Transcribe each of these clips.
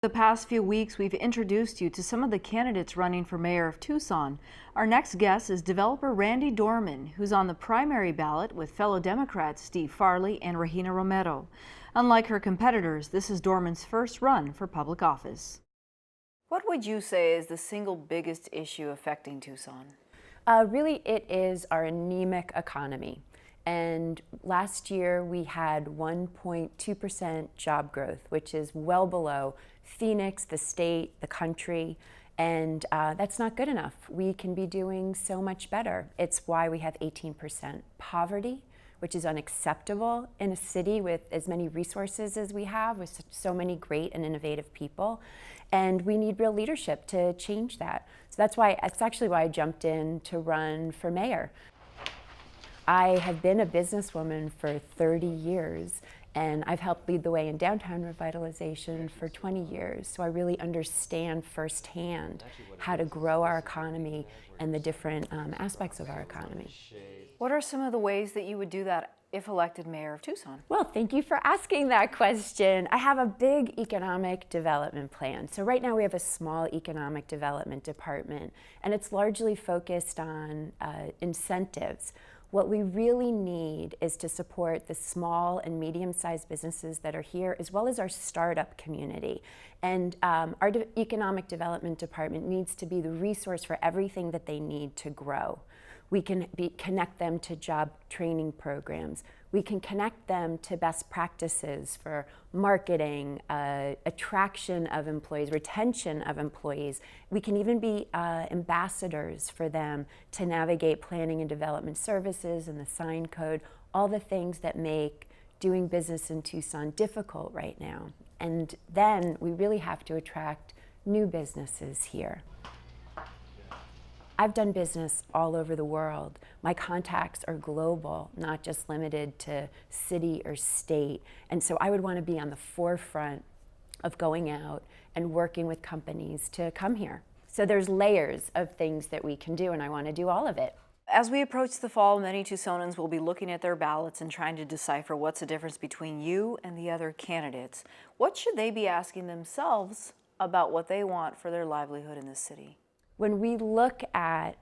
The past few weeks, we've introduced you to some of the candidates running for mayor of Tucson. Our next guest is developer Randi Dorman, who's on the primary ballot with fellow Democrats Steve Farley and Regina Romero. Unlike her competitors, this is Dorman's first run for public office. What would you say is the single biggest issue affecting Tucson? Really, it is our anemic economy. And last year we had 1.2% job growth, which is well below Phoenix, the state, the country, and that's not good enough. We can be doing so much better. It's why we have 18% poverty, which is unacceptable in a city with as many resources as we have, with so many great and innovative people. And we need real leadership to change that. So that's actually why I jumped in to run for mayor. I have been a businesswoman for 30 years, and I've helped lead the way in downtown revitalization for 20 years. So I really understand firsthand how to grow our economy and the different aspects of our economy. What are some of the ways that you would do that if elected mayor of Tucson? Well, thank you for asking that question. I have a big economic development plan. So right now we have a small economic development department, and it's largely focused on incentives. What we really need is to support the small and medium-sized businesses that are here, as well as our startup community. And our economic development department needs to be the resource for everything that they need to grow. We can connect them to job training programs. We can connect them to best practices for marketing, attraction of employees, retention of employees. We can even be ambassadors for them to navigate planning and development services and the sign code, all the things that make doing business in Tucson difficult right now. And then we really have to attract new businesses here. I've done business all over the world. My contacts are global, not just limited to city or state. And so I would want to be on the forefront of going out and working with companies to come here. So there's layers of things that we can do, and I want to do all of it. As we approach the fall, many Tucsonans will be looking at their ballots and trying to decipher what's the difference between you and the other candidates. What should they be asking themselves about what they want for their livelihood in this city? When we look at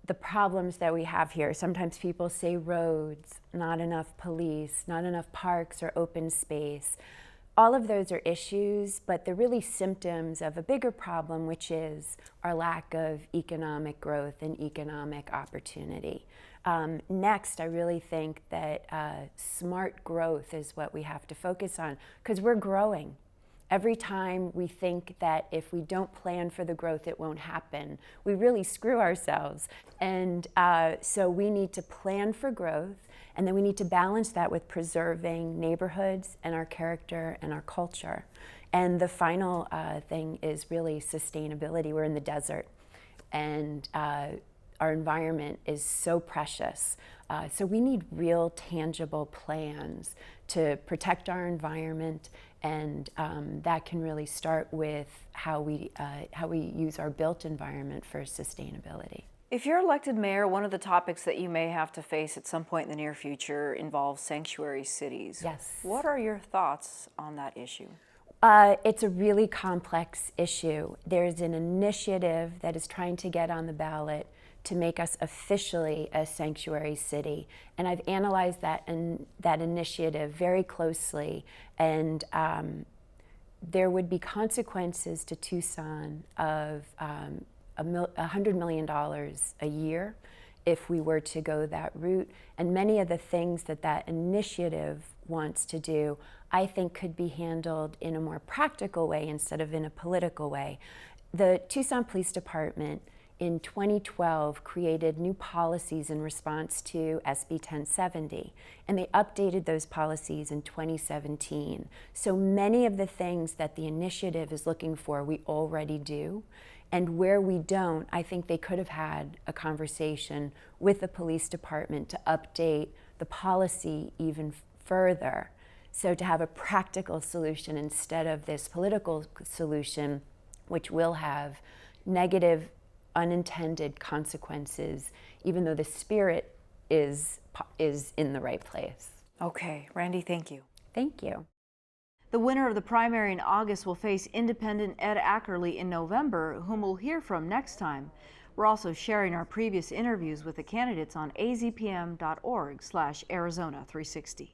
the problems that we have here, sometimes people say roads, not enough police, not enough parks or open space. All of those are issues, but they're really symptoms of a bigger problem, which is our lack of economic growth and economic opportunity. Next, I really think that smart growth is what we have to focus on, because we're growing. Every time we think that if we don't plan for the growth, it won't happen, we really screw ourselves. And so we need to plan for growth, and then we need to balance that with preserving neighborhoods and our character and our culture. And the final thing is really sustainability. We're in the desert, and our environment is so precious. So we need real tangible plans to protect our environment, and that can really start with how we use our built environment for sustainability. If you're elected mayor, one of the topics that you may have to face at some point in the near future involves sanctuary cities. Yes. What are your thoughts on that issue? It's a really complex issue. There's an initiative that is trying to get on the ballot to make us officially a sanctuary city. And I've analyzed that initiative very closely, and there would be consequences to Tucson of $100 million a year if we were to go that route. And many of the things that initiative wants to do, I think, could be handled in a more practical way instead of in a political way. The Tucson Police Department in 2012 created new policies in response to SB 1070, and they updated those policies in 2017. So many of the things that the initiative is looking for, we already do. And where we don't, I think they could have had a conversation with the police department to update the policy even further. So to have a practical solution instead of this political solution, which will have negative unintended consequences, even though the spirit is in the right place. Okay, Randi, thank you. Thank you. The winner of the primary in August will face independent Ed Ackerley in November, whom we'll hear from next time. We're also sharing our previous interviews with the candidates on azpm.org/Arizona360.